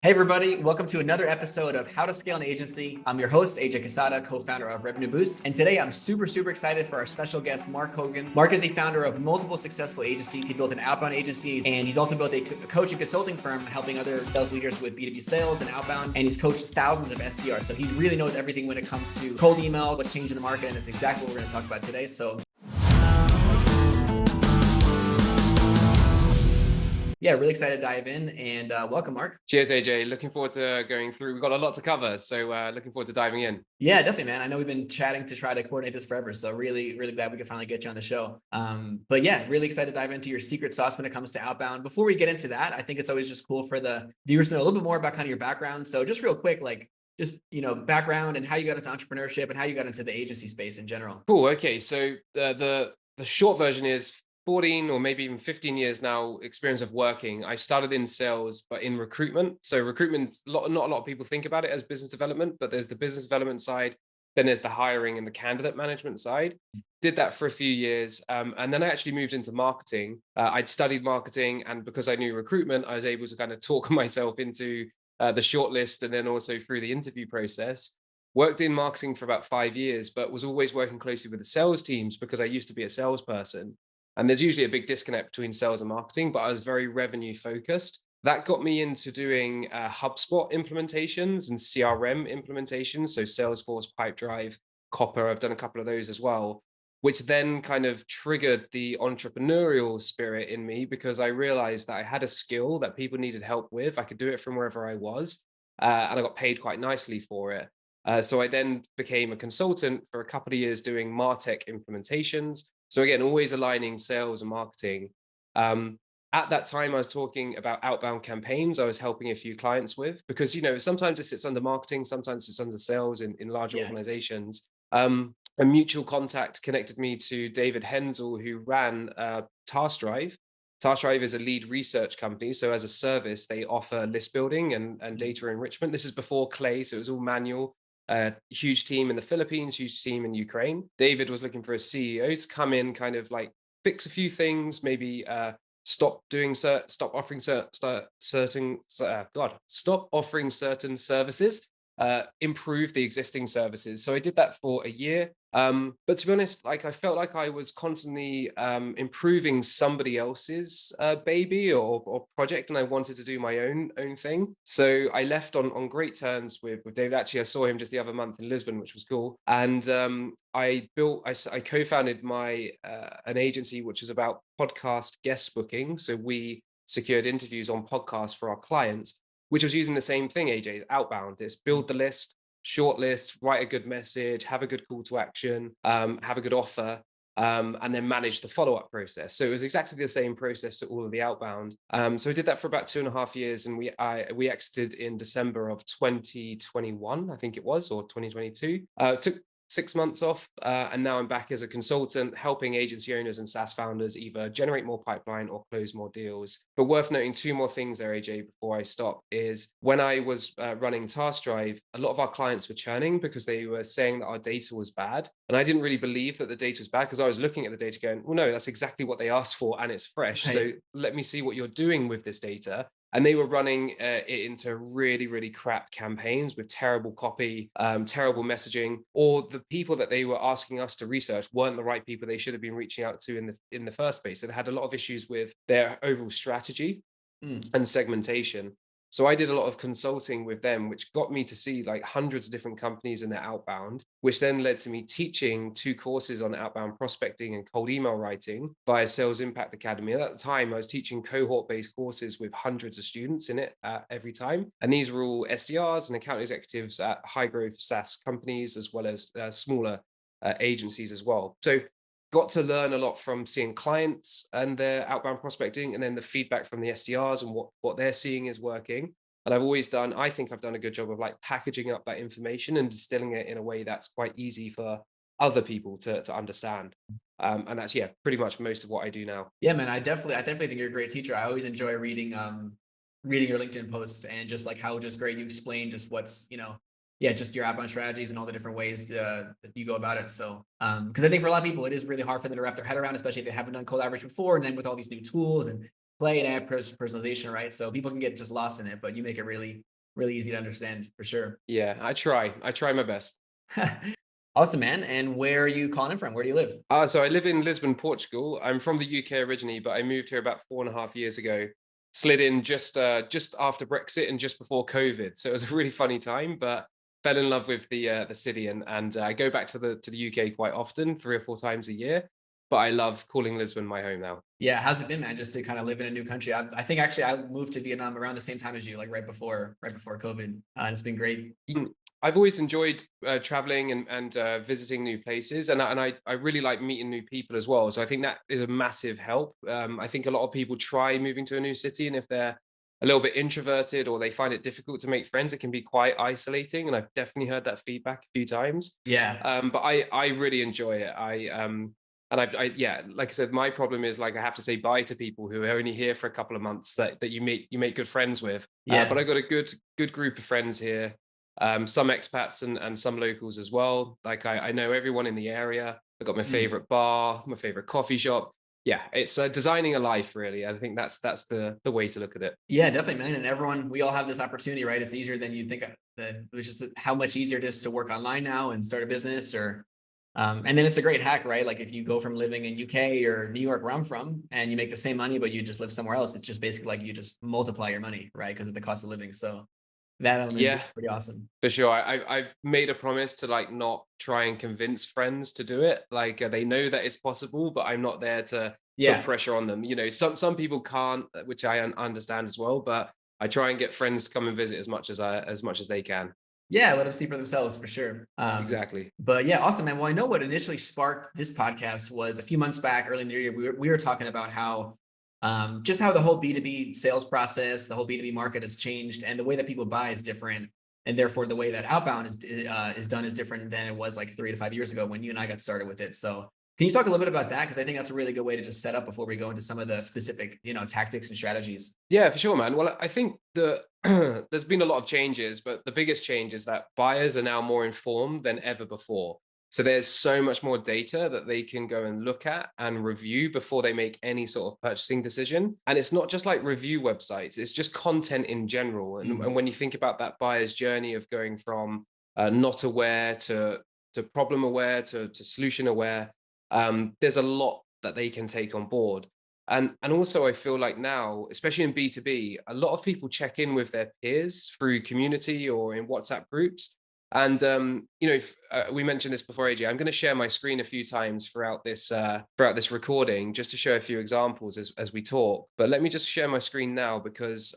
Hey everybody, welcome to another episode of How to Scale an Agency. I'm your host, AJ Quesada, co-founder of Revenue Boost. And today I'm super excited for our special guest, Mark Colgan. Mark is the founder of multiple successful agencies. He built an outbound agency and he's also built a coaching consulting firm helping other sales leaders with B2B sales and outbound. And he's coached thousands of SDRs. So he really knows everything when it comes to cold email, what's changing the market. And it's exactly what we're going to talk about today. So yeah, really excited to dive in and welcome, Mark. Cheers, AJ. Looking forward to going through. We've got a lot to cover, so looking forward to diving in. Yeah, definitely, man. I know we've been chatting to try to coordinate this forever, so really glad we could finally get you on the show. But yeah, really excited to dive into your secret sauce when it comes to outbound. Before we get into that, I think it's always just cool for the viewers to know a little bit more about kind of your background. So just real quick, background and how you got into entrepreneurship and how you got into the agency space in general. Cool. Okay, so the short version is 14 or maybe even 15 years now experience of working. I started in sales, but in recruitment. So recruitment, not a lot of people think about it as business development, but there's the business development side, then there's the hiring and the candidate management side. Did that for a few years, and then I actually moved into marketing. I'd studied marketing, and because I knew recruitment, I was able to kind of talk myself into the shortlist and then also through the interview process. Worked in marketing for about 5 years, but was always working closely with the sales teams because I used to be a salesperson. And there's usually a big disconnect between sales and marketing, but I was very revenue focused. That got me into doing HubSpot implementations and CRM implementations. So Salesforce, Pipedrive, Copper, I've done a couple of those as well, which then kind of triggered the entrepreneurial spirit in me because I realized that I had a skill that people needed help with. I could do it from wherever I was, and I got paid quite nicely for it. So I then became a consultant for a couple of years doing MarTech implementations. So again, always aligning sales and marketing. Um, at that time, I was talking about outbound campaigns I was helping a few clients with because, sometimes it sits under marketing, sometimes it's under sales in larger Yeah. organizations. A mutual contact connected me to David Hensel, who ran TaskDrive. TaskDrive is a lead research company. So as a service, they offer list building and data enrichment. This is before Clay, so it was all manual. Huge team in the Philippines, huge team in Ukraine. David was looking for a CEO to come in, kind of like fix a few things, maybe stop offering stop offering certain services, improve the existing services. So I did that for a year. But to be honest, like I felt like I was constantly improving somebody else's baby or project, and I wanted to do my own thing. So I left on great terms with David. Actually, I saw him just the other month in Lisbon, which was cool. And I co-founded my an agency which is about podcast guest booking. So we secured interviews on podcasts for our clients, which was using the same thing, AJ, outbound. It's build the list, shortlist, write a good message, have a good call to action, have a good offer, and then manage the follow-up process. So it was exactly the same process to all of the outbound. So I did that for about 2.5 years, and we exited in December of 2021, I think it was, or 2022. Took 6 months off, and now I'm back as a consultant, helping agency owners and SaaS founders either generate more pipeline or close more deals. But worth noting two more things there, AJ, before I stop, is when I was running TaskDrive, a lot of our clients were churning because they were saying that our data was bad. And I didn't really believe that the data was bad because I was looking at the data going, well, no, that's exactly what they asked for and it's fresh. Right. So let me see what you're doing with this data. And they were running it into really crap campaigns with terrible copy, terrible messaging, or the people that they were asking us to research weren't the right people they should have been reaching out to in the first place. So they had a lot of issues with their overall strategy and segmentation. So I did a lot of consulting with them, which got me to see like hundreds of different companies in their outbound, which then led to me teaching 2 courses on outbound prospecting and cold email writing via Sales Impact Academy. And at the time, I was teaching cohort-based courses with hundreds of students in it every time. And these were all SDRs and account executives at high-growth SaaS companies, as well as smaller agencies as well. So got to learn a lot from seeing clients and their outbound prospecting, and then the feedback from the SDRs and what they're seeing is working. And I think I've done a good job of like packaging up that information and distilling it in a way that's quite easy for other people to understand. And that's, yeah, pretty much most of what I do now. Yeah, man, I definitely think you're a great teacher. I always enjoy reading your LinkedIn posts and just like how just great you explain just what's, yeah, just your outbound strategies and all the different ways that you go about it. So, because I think for a lot of people, it is really hard for them to wrap their head around, especially if they haven't done cold outreach before. And then with all these new tools and play and add personalization, right? So people can get just lost in it, but you make it really really easy to understand for sure. Yeah, I try my best. Awesome, man. And where are you calling in from? Where do you live? So I live in Lisbon, Portugal. I'm from the UK originally, but I moved here about 4.5 years ago. Slid in just after Brexit and just before COVID, so it was a really funny time. But fell in love with the city, and I go back to the UK quite often, 3 or 4 times a year. But I love calling Lisbon my home now. Yeah, how's it been, man? Just to kind of live in a new country. I think actually I moved to Vietnam around the same time as you, like right before COVID. And it's been great. I've always enjoyed traveling and visiting new places, and I really like meeting new people as well. So I think that is a massive help. I think a lot of people try moving to a new city, and if they're a little bit introverted or they find it difficult to make friends, it can be quite isolating. And I've definitely heard that feedback a few times. Yeah. But I really enjoy it. Yeah, like I said, my problem is like I have to say bye to people who are only here for a couple of months that you make good friends with. But Yeah. I got a good group of friends here, some expats and some locals as well. Like I know everyone in the area. I got my Mm. favorite bar, my favorite coffee shop. Yeah, it's designing a life really. I think that's the way to look at it. Yeah, definitely, man. And everyone, we all have this opportunity, right? It's easier than you think that it's just how much easier it is to work online now and start a business or and then it's a great hack, right? Like if you go from living in UK or New York where I'm from and you make the same money, but you just live somewhere else, it's just basically like you just multiply your money, right? Because of the cost of living. So that element's Yeah, pretty awesome. for sure. I've made a promise to like not try and convince friends to do it. Like they know that it's possible, but I'm not there to put Yeah. pressure on them. Some people can't, which I understand as well. But I try and get friends to come and visit as much as they can. Yeah, let them see for themselves for sure. Exactly. But yeah, awesome, man. Well, I know what initially sparked this podcast was a few months back, early in the year, we were talking about how just how the whole B2B sales process, the whole B2B market has changed, and the way that people buy is different, and therefore the way that outbound is done is different than it was like 3 to 5 years ago when you and I got started with it. So can you talk a little bit about that? Because I think that's a really good way to just set up before we go into some of the specific, tactics and strategies. Yeah, for sure, man. Well, I think that there's been a lot of changes, but the biggest change is that buyers are now more informed than ever before. So there's so much more data that they can go and look at and review before they make any sort of purchasing decision. And it's not just like review websites, it's just content in general. And when you think about that buyer's journey of going from not aware to problem aware to solution aware, there's a lot that they can take on board. And also I feel like now, especially in B2B, a lot of people check in with their peers through community or in WhatsApp groups. And if, we mentioned this before, AJ. I'm going to share my screen a few times throughout this recording, just to show a few examples as we talk. But let me just share my screen now because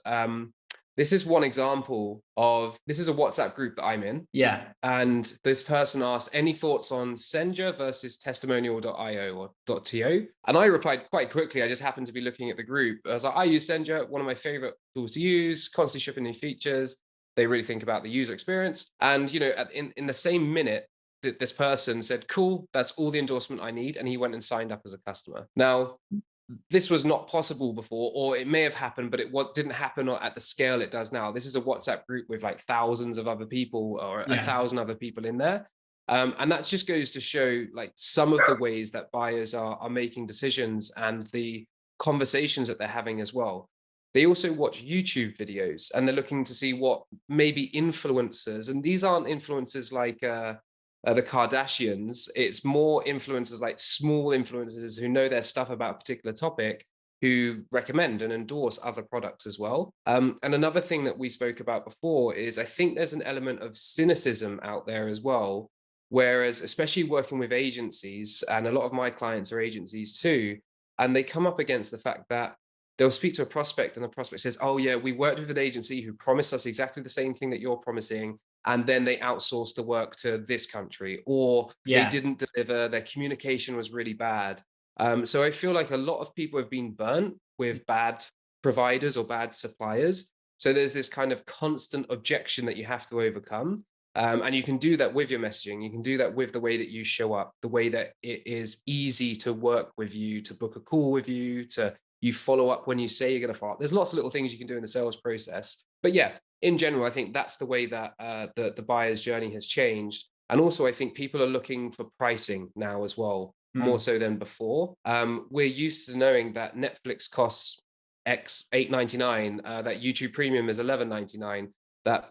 this is one example of this is a WhatsApp group that I'm in. Yeah. And this person asked, any thoughts on Senja versus testimonial.io or .to? And I replied quite quickly. I just happened to be looking at the group. I was like, I use Senja, one of my favorite tools to use, constantly shipping new features. They really think about the user experience. And, in the same minute, this person said, cool, that's all the endorsement I need. And he went and signed up as a customer. Now, this was not possible before, or it may have happened, but didn't happen at the scale it does now. This is a WhatsApp group with like thousands of other people or a Yeah. thousand other people in there. And that just goes to show like some of the ways that buyers are making decisions and the conversations that they're having as well. They also watch YouTube videos and they're looking to see what maybe influencers, and these aren't influencers like the Kardashians. It's more influencers like small influencers who know their stuff about a particular topic, who recommend and endorse other products as well. And another thing that we spoke about before is I think there's an element of cynicism out there as well. Whereas, especially working with agencies, and a lot of my clients are agencies too, and they come up against the fact that they'll speak to a prospect and the prospect says, oh yeah, we worked with an agency who promised us exactly the same thing that you're promising, and then they outsourced the work to this country, or they Yeah. didn't deliver, their communication was really bad. So I feel like a lot of people have been burnt with bad providers or bad suppliers. So there's this kind of constant objection that you have to overcome. And you can do that with your messaging. You can do that with the way that you show up, the way that it is easy to work with you, to book a call with you, to you follow up when you say you're going to follow up. There's lots of little things you can do in the sales process. But yeah, in general, I think that's the way that the buyer's journey has changed. And also, I think people are looking for pricing now as well, more Mm. so than before. We're used to knowing that Netflix costs X $8.99, that YouTube Premium is $11.99. that,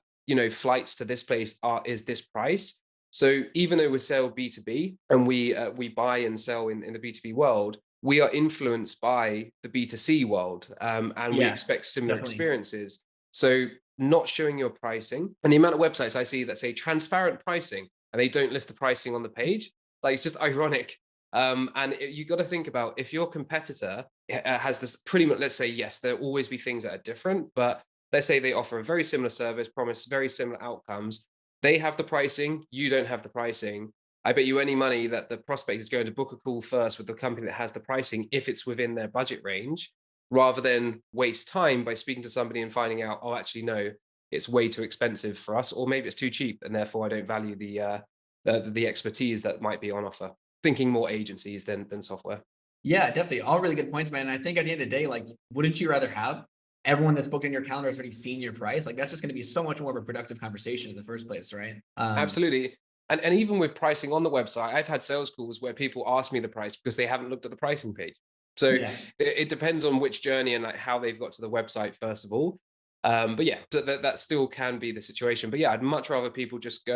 flights to this place is this price. So even though we sell B2B and we buy and sell in the B2B world, we are influenced by the B2C world, and we Yeah, expect similar definitely. experiences. So not showing your pricing, and the amount of websites I see that say transparent pricing and they don't list the pricing on the page, like it's just ironic. And you got to think about, if your competitor has this pretty much, let's say, yes, there'll always be things that are different, but let's say they offer a very similar service, promise very similar outcomes. They have the pricing, you don't have the pricing. I bet you any money that the prospect is going to book a call first with the company that has the pricing if it's within their budget range, rather than waste time by speaking to somebody and finding out, oh, actually, no, it's way too expensive for us, or maybe it's too cheap, and therefore I don't value the expertise that might be on offer. Thinking more agencies than software. Yeah, definitely. All really good points, man. And I think at the end of the day, like, wouldn't you rather have everyone that's booked in your calendar has already seen your price? Like, that's just going to be so much more of a productive conversation in the first place, right? Absolutely. And even with pricing on the website, I've had sales calls where people ask me the price because they haven't looked at the pricing page. So Yeah. it depends on which journey and like how they've got to the website first of all. But yeah, that still can be the situation. But yeah, I'd much rather people just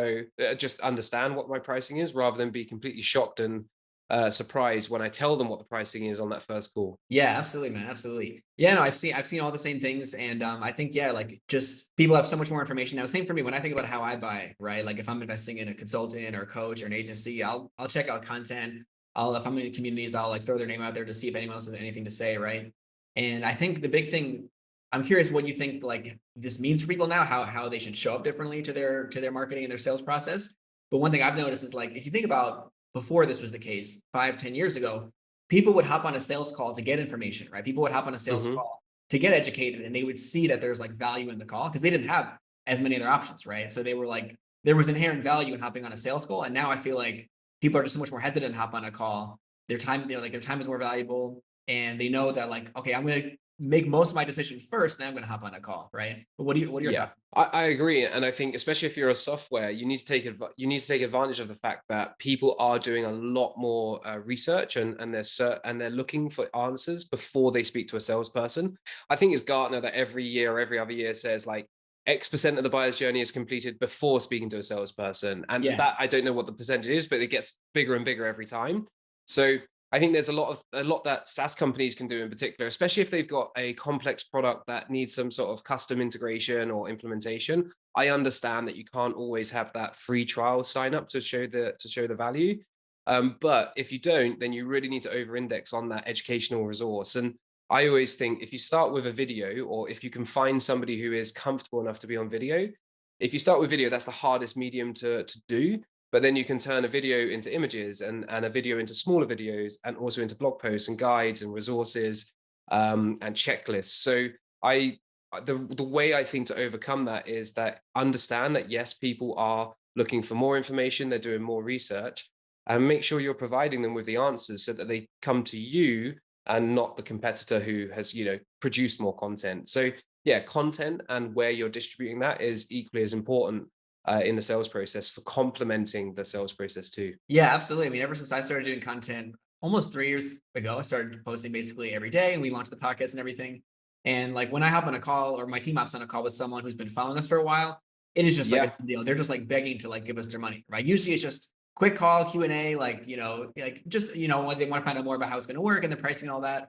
just understand what my pricing is, rather than be completely shocked and surprised when I tell them what the pricing is on that first call. Yeah, absolutely, man. Absolutely. Yeah, no, I've seen all the same things. And I think, yeah, like, just people have so much more information now. Same for me when I think about how I buy, right? Like, if I'm investing in a consultant or a coach or an agency, I'll check out content. If I'm in communities, I'll like throw their name out there to see if anyone else has anything to say, right? And I think the big thing, I'm curious what you think like this means for people now, how they should show up differently to their marketing and their sales process. But one thing I've noticed is, like, if you think about before this was the case, 5, 10 years ago, people would hop on a sales call to get information, right? People would hop on a sales Hmm. call to get educated, and they would see that there's like value in the call because they didn't have as many other options, right? So they were like, there was inherent value in hopping on a sales call. And now I feel like people are just so much more hesitant to hop on a call. Their time, like their time is more valuable, and they know that, like, okay, I'm going to make most of my decision first, then I'm going to hop on a call, right? But what are your Yeah, thoughts? I agree, and I think especially if you're a software, you need to take advantage of the fact that people are doing a lot more research, and and they're looking for answers before they speak to a salesperson. I think it's Gartner that every year or every other year says like X% of the buyer's journey is completed before speaking to a salesperson, and Yeah, that I don't know what the percentage is, but it gets bigger and bigger every time. So I think there's a lot that SaaS companies can do in particular, especially if they've got a complex product that needs some sort of custom integration or implementation. I understand that you can't always have that free trial sign up to show the value. But if you don't, then you really need to over-index on that educational resource. And I always think if you start with a video, or if you can find somebody who is comfortable enough to be on video, if you start with video, that's the hardest medium to do. But then you can turn a video into images, and a video into smaller videos, and also into blog posts and guides and resources, and checklists. So I the way I think to overcome that is that understand that yes, people are looking for more information, they're doing more research, and make sure you're providing them with the answers so that they come to you and not the competitor who has produced more content. So yeah, content and where you're distributing that is equally as important in the sales process for complementing the sales process too. yeah, absolutely. I mean, ever since I started doing content almost 3 years ago, I started posting basically every day, and we launched the podcast and everything. And like when I hop on a call, or my team hops on a call with someone who's been following us for a while, it is just like a Yeah, done deal. They're just like begging to like give us their money, right? Usually it's just quick call, Q&A, like, like just, what they want to find out more about how it's going to work and the pricing and all that.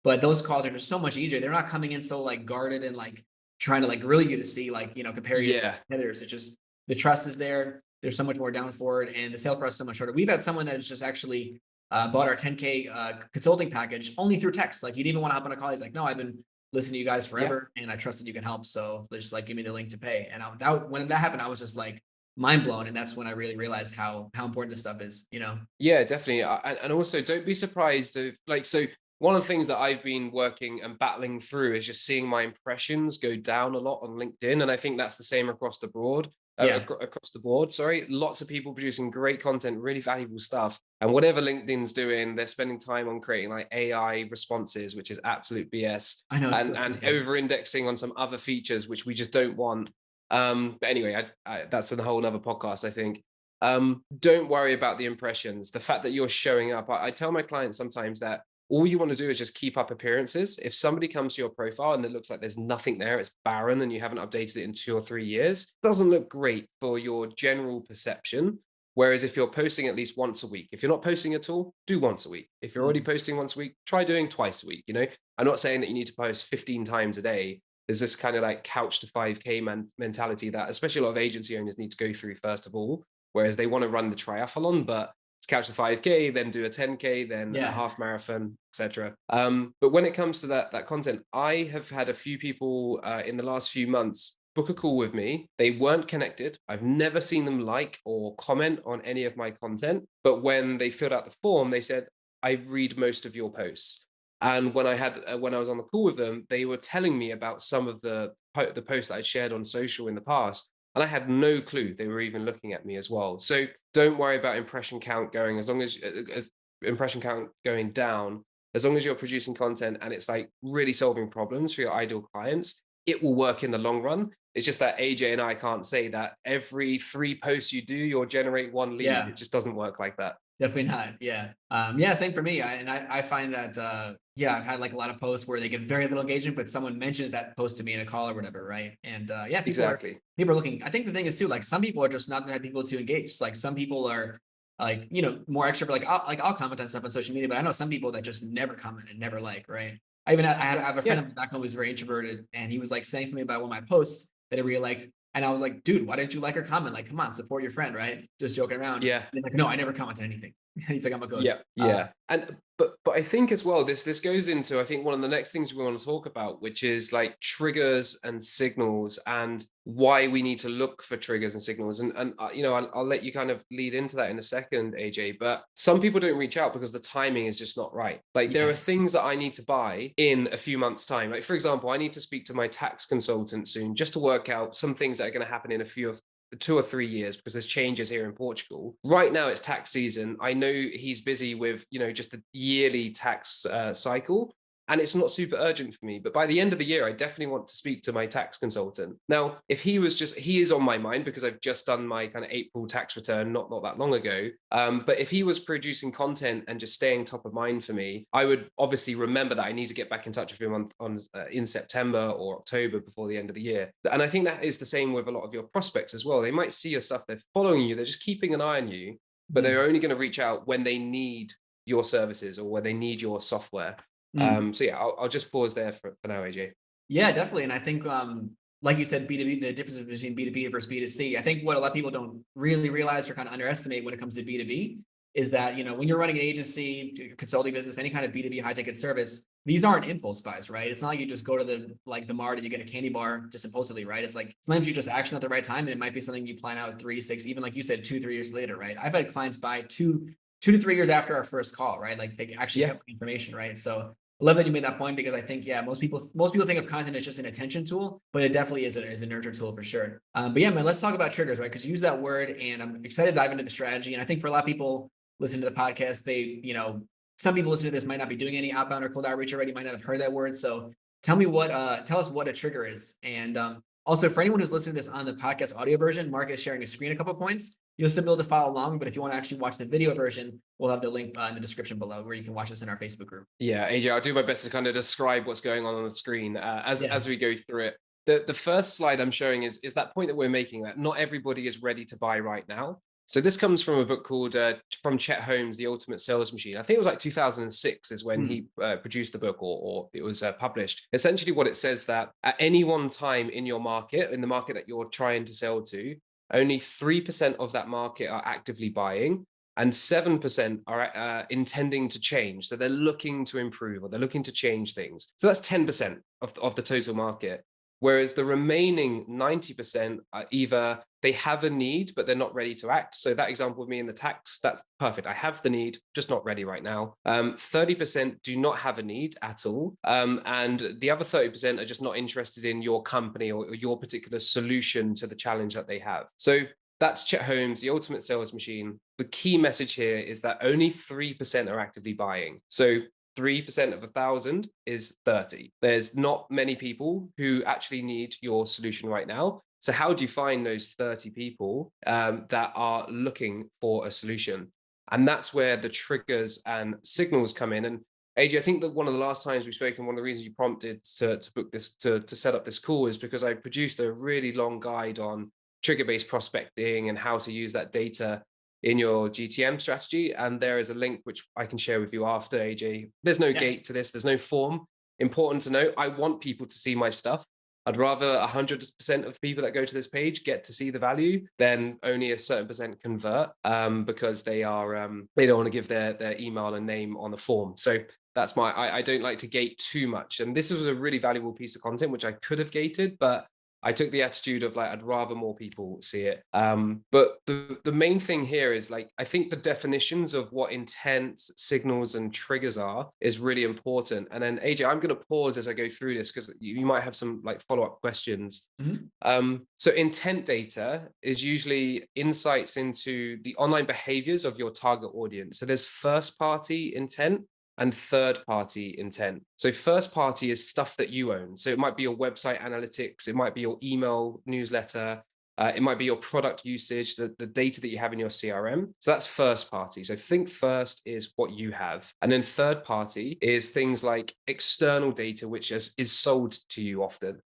But those calls are just so much easier. They're not coming in so like guarded and like trying to like grill you to see, like, compare you to yeah, competitors. It's just the trust is there. There's so much more down for it, and the sales process is so much shorter. We've had someone that has just actually bought our 10K consulting package only through text. Like, he didn't even want to hop on a call. He's like, no, I've been listening to you guys yeah. forever, and I trust that you can help. So they just like give me the link to pay. And when that happened, I was just like mind blown, and that's when I really realized how important this stuff is. Yeah, definitely. And also don't be surprised if so one of the things that I've been working and battling through is just seeing my impressions go down a lot on LinkedIn. And I think that's the same across the board. Yeah, Across the board, sorry. Lots of people producing great content, really valuable stuff. And whatever LinkedIn's doing, they're spending time on creating like AI responses, which is absolute BS, I know, it's so and stupid. over-indexing on some other features which we just don't want. But anyway, that's a whole nother podcast, I think. Don't worry about the impressions. The fact that you're showing up, I tell my clients sometimes that all you want to do is just keep up appearances. If somebody comes to your profile and it looks like there's nothing there, it's barren, and you haven't updated it in 2 or 3 years, it doesn't look great for your general perception. Whereas if you're posting at least once a week, if you're not posting at all, do once a week. If you're already posting once a week, try doing twice a week. I'm not saying that you need to post 15 times a day. There's this kind of like couch to 5K mentality that especially a lot of agency owners need to go through first of all, whereas they want to run the triathlon, but it's couch to 5K, then do a 10K, then a half marathon, etc. But when it comes to that content, I have had a few people in the last few months book a call with me. They weren't connected. I've never seen them like or comment on any of my content. But when they filled out the form, they said, I read most of your posts. And when I was on the call with them, they were telling me about some of the posts that I shared on social in the past. And I had no clue they were even looking at me as well. So don't worry about impression count going, as long as impression count going down, as long as you're producing content and it's like really solving problems for your ideal clients, it will work in the long run. It's just that AJ and I can't say that every 3 posts you do, you'll generate 1 lead. Yeah. It just doesn't work like that. Definitely not. Yeah. Yeah. Same for me. I find that, I've had like a lot of posts where they get very little engagement, but someone mentions that post to me in a call or whatever. Right. And, Exactly. people are looking. I think the thing is too, like some people are just not the type of people to engage. Like some people are like, more extrovert. I'll comment on stuff on social media, but I know some people that just never comment and never like, right. I have a friend Yeah. of mine back home who was very introverted, and he was like saying something about one of my posts that I really liked. And I was like, dude, why didn't you like or comment? Like, come on, support your friend, right? Just joking around. And Yeah. he's like, no, I never comment on anything. He's like, I'm a Yeah, ghost. and but I think as well, this goes into, I think, one of the next things we want to talk about, which is like triggers and signals, and why we need to look for triggers and signals. And I'll let you kind of lead into that in a second, AJ. But some people don't reach out because the timing is just not right. Like there are things that I need to buy in a few months' time. Like for example, I need to speak to my tax consultant soon just to work out some things that are going to happen in 2 or 3 years, because there's changes here in Portugal. Right now it's tax season. I know he's busy with, just the yearly tax cycle, and it's not super urgent for me. But by the end of the year, I definitely want to speak to my tax consultant. Now, if he is on my mind because I've just done my kind of April tax return not that long ago. But if he was producing content and just staying top of mind for me, I would obviously remember that I need to get back in touch with him in September or October before the end of the year. And I think that is the same with a lot of your prospects as well. They might see your stuff, they're following you, they're just keeping an eye on you, but they're only going to reach out when they need your services or when they need your software. So yeah, I'll just pause there for now, AJ. Yeah, definitely. And I think, like you said, B2B, the difference between B2B versus B2C, I think what a lot of people don't really realize or kind of underestimate when it comes to B2B is that, when you're running an agency, consulting business, any kind of B2B high ticket service, these aren't impulse buys, right? It's not like you just go to the mart and you get a candy bar just impulsively, right? It's like sometimes you just action at the right time, and it might be something you plan out 3, 6, even like you said, 2, 3 years later, right? I've had clients buy 2 to 3 years after our first call, right? Like they actually kept the information, right? So I love that you made that point, because I think, most people think of content as just an attention tool, but it definitely is a nurture tool for sure. But yeah, man, let's talk about triggers, right? Because you use that word, and I'm excited to dive into the strategy. And I think for a lot of people listening to the podcast, some people listening to this might not be doing any outbound or cold outreach already, might not have heard that word. So tell us what a trigger is. And also, for anyone who's listening to this on the podcast audio version, Mark is sharing a screen a couple of points. You'll still be able to follow along, but if you want to actually watch the video version, we'll have the link in the description below where you can watch this in our Facebook group. Yeah, AJ, I'll do my best to kind of describe what's going on the screen as we go through it. The first slide I'm showing is that point that we're making, that not everybody is ready to buy right now. So this comes from a book called from Chet Holmes, The Ultimate Sales Machine. I think it was like 2006 is when he produced the book, or it was published. Essentially what it says, that at any one time in your market, in the market that you're trying to sell to, only 3% of that market are actively buying, and 7% are intending to change. So they're looking to improve, or they're looking to change things. So that's 10% of the total market. Whereas the remaining 90% are either they have a need, but they're not ready to act. So that example with me in the tax, that's perfect. I have the need, just not ready right now. 30% do not have a need at all. And the other 30% are just not interested in your company or your particular solution to the challenge that they have. So that's Chet Holmes, The Ultimate Sales Machine. The key message here is that only 3% are actively buying. So 3% of 1,000 is 30. There's not many people who actually need your solution right now. So how do you find those 30 people that are looking for a solution? And that's where the triggers and signals come in. And AJ, I think that one of the last times we spoke, and one of the reasons you prompted to book this, to set up this call, is because I produced a really long guide on trigger-based prospecting and how to use that data in your GTM strategy. And there is a link which I can share with you after, AJ. There's no gate to this, there's no form. Important to note, I want people to see my stuff. I'd rather 100% of the people that go to this page get to see the value than only a certain percent convert, because they don't want to give their email and name on the form. So that's I don't like to gate too much. And this was a really valuable piece of content, which I could have gated, but I took the attitude of like, I'd rather more people see it. But the main thing here is like, I think the definitions of what intent, signals, and triggers are is really important. And then AJ, I'm going to pause as I go through this because you might have some like follow-up questions. So intent data is usually insights into the online behaviors of your target audience. So there's first party intent and third party intent. So first party is stuff that you own. So it might be your website analytics, it might be your email newsletter, it might be your product usage, the data that you have in your CRM. So that's first party. So think first is what you have. And then third party is things like external data, which is sold to you often.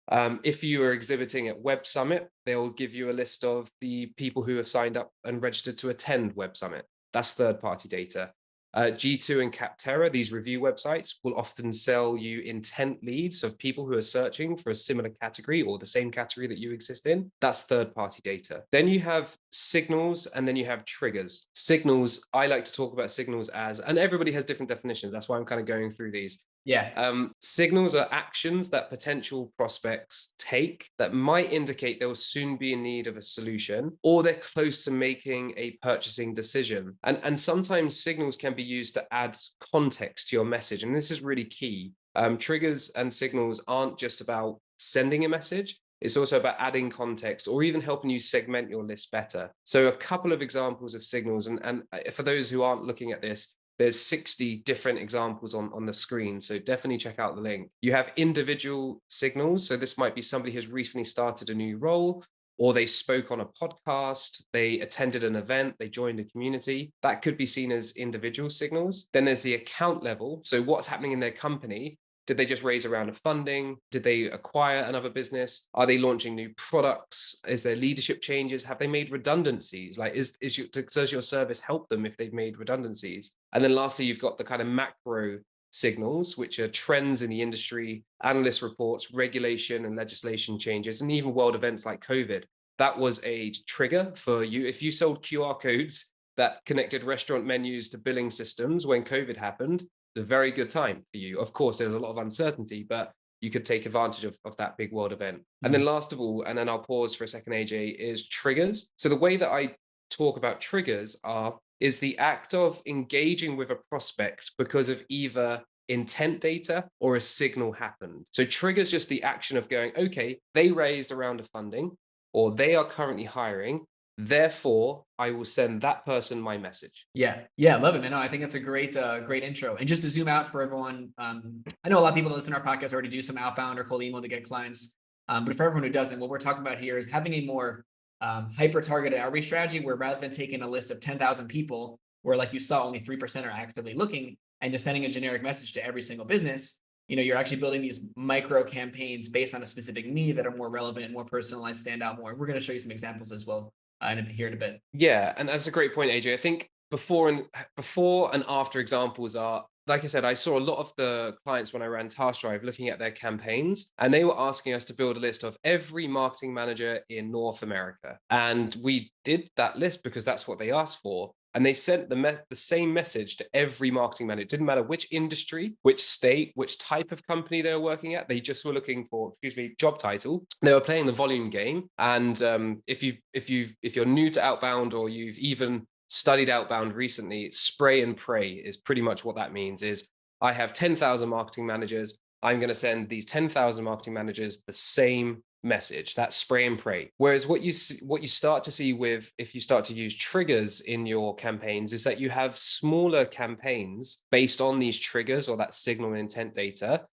If you are exhibiting at Web Summit, they'll give you a list of the people who have signed up and registered to attend Web Summit. That's third party data. G2 and Capterra, these review websites, will often sell you intent leads of people who are searching for a similar category or the same category that you exist in. That's third-party data. Then you have signals, and then you have triggers. Signals, I like to talk about signals as, and everybody has different definitions. That's why I'm kind of going through these. Signals are actions that potential prospects take that might indicate they'll soon be in need of a solution, or they're close to making a purchasing decision. And sometimes signals can be used to add context to your message. And this is really key. Triggers and signals aren't just about sending a message. It's also about adding context or even helping you segment your list better. So a couple of examples of signals, and for those who aren't looking at this, there's 60 different examples on the screen. So definitely check out the link. You have individual signals. So this might be somebody who's recently started a new role, or they spoke on a podcast, they attended an event, they joined a community. That could be seen as individual signals. Then there's the account level. So what's happening in their company? Did they just raise a round of funding? Did they acquire another business? Are they launching new products? Is there leadership changes? Have they made redundancies? Like, does your service help them if they've made redundancies? And then lastly, you've got the kind of macro signals, which are trends in the industry, analyst reports, regulation and legislation changes, and even world events like COVID. That was a trigger for you. If you sold QR codes that connected restaurant menus to billing systems when COVID happened, a very good time for you. Of course, there's a lot of uncertainty, but you could take advantage of that big world event. And then last of all, and then I'll pause for a second, AJ, is triggers. So the way that I talk about triggers is the act of engaging with a prospect because of either intent data or a signal happened. So triggers just the action of going, okay, they raised a round of funding, or they are currently hiring. Therefore, I will send that person my message. Yeah, love it, man. No, I think that's a great intro. And just to zoom out for everyone, I know a lot of people that listen to our podcast already do some outbound or cold email to get clients. But for everyone who doesn't, what we're talking about here is having a more hyper-targeted outreach strategy, where rather than taking a list of 10,000 people, where like you saw, only 3% are actively looking, and just sending a generic message to every single business, you're actually building these micro campaigns based on a specific need that are more relevant, more personalized, stand out more. We're going to show you some examples as well here in a bit. Yeah, and that's a great point, AJ. I think before and after examples are, like I said, I saw a lot of the clients when I ran Task Drive looking at their campaigns, and they were asking us to build a list of every marketing manager in North America. And we did that list because that's what they asked for. And they sent the same message to every marketing manager. It didn't matter which industry, which state, which type of company they were working at. They just were looking for, job title. They were playing the volume game. And if you're new to outbound, or you've even studied outbound recently, spray and pray is pretty much what that means. Is I have 10,000 marketing managers. I'm going to send these 10,000 marketing managers the same message. That's spray and pray. Whereas what you start to see with, if you start to use triggers in your campaigns, is that you have smaller campaigns based on these triggers or that signal and intent data,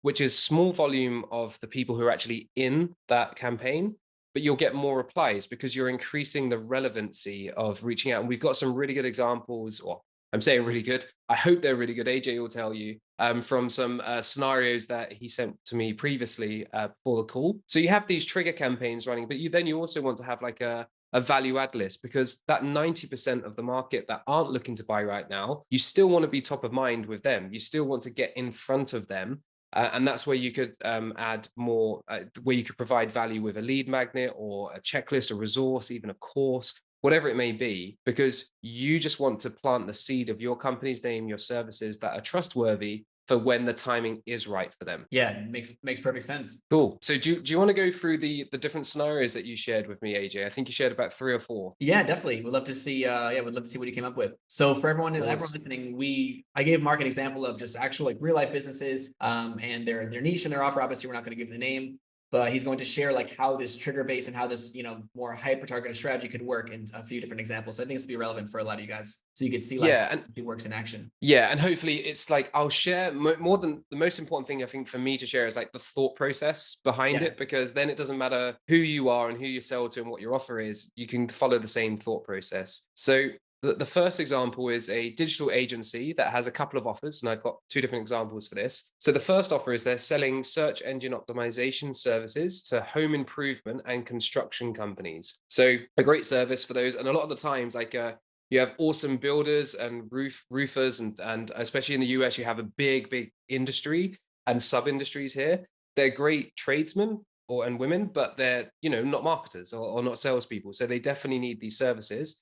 which is small volume of the people who are actually in that campaign, but you'll get more replies because you're increasing the relevancy of reaching out. And we've got some really good examples, or I'm saying really good. I hope they're really good. AJ will tell you from some scenarios that he sent to me previously for the call. So you have these trigger campaigns running, but you also want to have like a value add list, because that 90% of the market that aren't looking to buy right now, you still want to be top of mind with them. You still want to get in front of them. And that's where you could add more, where you could provide value with a lead magnet or a checklist, a resource, even a course, whatever it may be, because you just want to plant the seed of your company's name, your services that are trustworthy for when the timing is right for them. Yeah, makes perfect sense. Cool. So do you want to go through the different scenarios that you shared with me, AJ? I think you shared about 3 or 4. Yeah, definitely. We'd love to see. We'd love to see what you came up with. So for everyone listening, I gave Mark an example of just actual like real life businesses, and their niche and their offer. Obviously, we're not going to give the name, but he's going to share like how this trigger base and how this more hyper targeted strategy could work in a few different examples. So I think this will be relevant for a lot of you guys, so you could see like how it works in action. Yeah, and hopefully it's like I'll share more than the most important thing I think for me to share is like the thought process behind it, because then it doesn't matter who you are and who you sell to and what your offer is, you can follow the same thought process. So the first example is a digital agency that has a couple of offers, and I've got 2 different examples for this. So the first offer is they're selling search engine optimization services to home improvement and construction companies. So a great service for those, and a lot of the times, like you have awesome builders and roofers, and especially in the US, you have a big industry and sub industries here. They're great tradesmen and women, but they're not marketers or not salespeople, so they definitely need these services.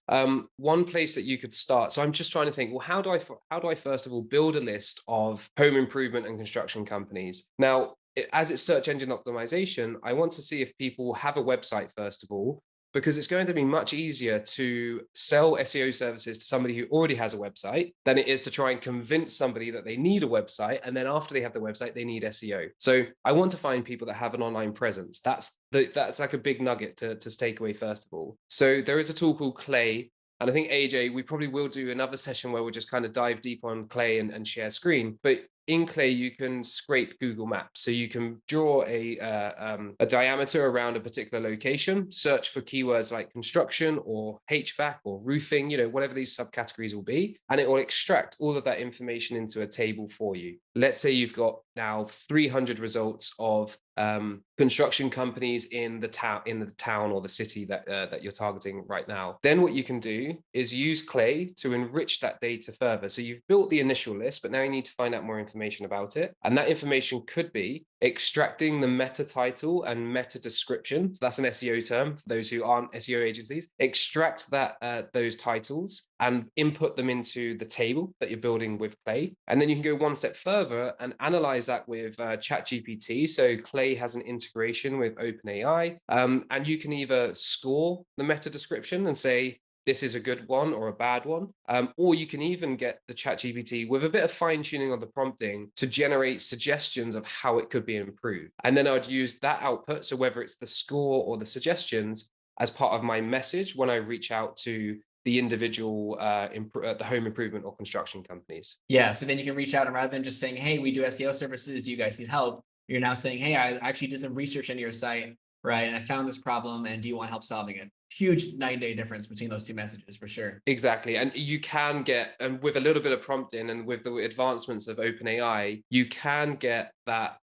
One place that you could start. So I'm just trying to think. Well, how do I first of all build a list of home improvement and construction companies? Now, as it's search engine optimization, I want to see if people have a website first of all, because it's going to be much easier to sell SEO services to somebody who already has a website than it is to try and convince somebody that they need a website, and then after they have the website, they need SEO. So I want to find people that have an online presence. That's like a big nugget to take away first of all. So there is a tool called Clay, and I think AJ, we probably will do another session where we'll just kind of dive deep on Clay and share screen. But in Clay, you can scrape Google Maps. So you can draw a diameter around a particular location, search for keywords like construction or HVAC or roofing, whatever these subcategories will be, and it will extract all of that information into a table for you. Let's say you've got now 300 results of construction companies in the town or the city that you're targeting right now. Then what you can do is use Clay to enrich that data further. So you've built the initial list, but now you need to find out more information about it. And that information could be extracting the meta title and meta description. So that's an SEO term for those who aren't SEO agencies. Extract those titles and input them into the table that you're building with Clay. And then you can go one step further and analyze that with ChatGPT. So Clay has an integration with OpenAI, and you can either score the meta description and say, this is a good one or a bad one. Or you can even get the ChatGPT with a bit of fine tuning on the prompting to generate suggestions of how it could be improved. And then I'd use that output, so whether it's the score or the suggestions, as part of my message when I reach out to the individual the home improvement or construction companies. Yeah, so then you can reach out, and rather than just saying, hey, we do SEO services, you guys need help, you're now saying, hey, I actually did some research into your site, right? And I found this problem, and do you want help solving it? Huge night and day difference between those 2 messages for sure. Exactly. And you can get, and with a little bit of prompting and with the advancements of OpenAI, you can get that